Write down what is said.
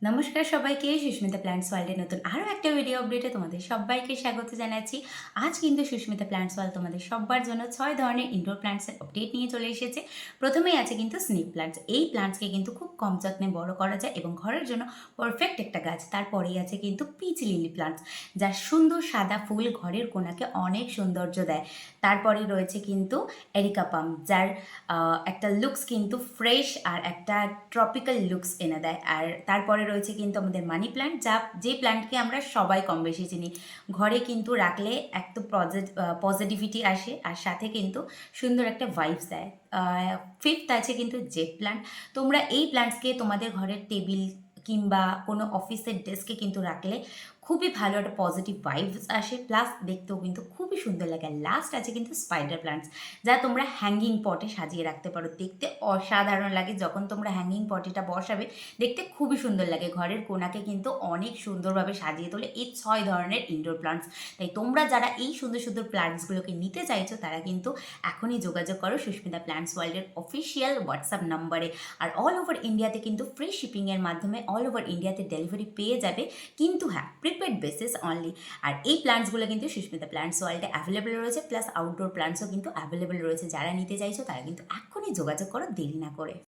নমস্কার সবাইকে, সুস্মিতা প্ল্যান্টস ওয়ার্ল্ডের নতুন আরও একটা ভিডিও আপডেটে তোমাদের সবাইকে স্বাগত জানাচ্ছি। আজ কিন্তু সুস্মিতা প্ল্যান্টস ওয়ার্ল্ড তোমাদের সবার জন্য 6 ধরনের ইনডোর প্ল্যান্টসের আপডেট নিয়ে চলে এসেছে। প্রথমেই আছে কিন্তু স্নেক প্ল্যান্টস। এই প্ল্যান্টসকে কিন্তু খুব কম যত্নে বড় করা যায় এবং ঘরের জন্য পারফেক্ট একটা গাছ। তারপরেই আছে কিন্তু পিচ লিলি প্ল্যান্টস, যার সুন্দর সাদা ফুল ঘরের কোণাকে অনেক সৌন্দর্য দেয়। তারপরে রয়েছে কিন্তু এরিকা পাম, যার একটা লুকস কিন্তু ফ্রেশ আর একটা ট্রপিক্যাল লুকস এনে দেয়। আর তারপরে রয়েছে কিন্তু আমাদের মানি প্ল্যান্ট, যে প্ল্যান্টকে আমরা সবাই কম বেশি চিনি। ঘরে কিন্তু রাখলে এক তো পজিটিভিটি আসে, আর সাথে কিন্তু সুন্দর একটা ভাইবস দেয়। ফিফথ আছে কিন্তু জেট প্ল্যান্ট। তোমরা এই প্ল্যান্টসকে তোমাদের ঘরের টেবিল কিংবা কোনো অফিসের ডেস্কে কিন্তু রাখলে খুবই ভালো একটা পজিটিভ ভাইবস আসে, প্লাস দেখতেও কিন্তু খুবই সুন্দর লাগে। লাস্ট আছে কিন্তু স্পাইডার প্ল্যান্টস, যা তোমরা হ্যাঙ্গিং পটে সাজিয়ে রাখতে পারো। দেখতে অসাধারণ লাগে যখন তোমরা হ্যাঙ্গিং পটেটা বসাবে, দেখতে খুবই সুন্দর লাগে। ঘরের কোণাকে কিন্তু অনেক সুন্দরভাবে সাজিয়ে তোলে এই 6 ধরনের ইনডোর প্ল্যান্টস। তাই তোমরা যারা এই সুন্দর সুন্দর প্ল্যান্টসগুলোকে নিতে চাইছো, তারা কিন্তু এখনই যোগাযোগ করো সুস্মিতা প্ল্যান্টস ওয়ার্ল্ডের অফিসিয়াল হোয়াটসঅ্যাপ নম্বরে। আর অল ওভার ইন্ডিয়াতে কিন্তু ফ্রি শিপিংয়ের মাধ্যমে অল ওভার ইন্ডিয়াতে ডেলিভারি পেয়ে যাবে, কিন্তু হ্যাঁ, প্রিপেড বেসিস অনলি। আর এই প্ল্যান্টসগুলো কিন্তু সুস্মিতা প্ল্যান্টস ওয়ার্ল্ডে অ্যাভেলেবেল রয়েছে, প্লাস আউটডোর প্ল্যান্টসও কিন্তু অ্যাভেলেবেল রয়েছে। যারা নিতে চাইছো তারা কিন্তু এখনই যোগাযোগ করো, দেরি না করে।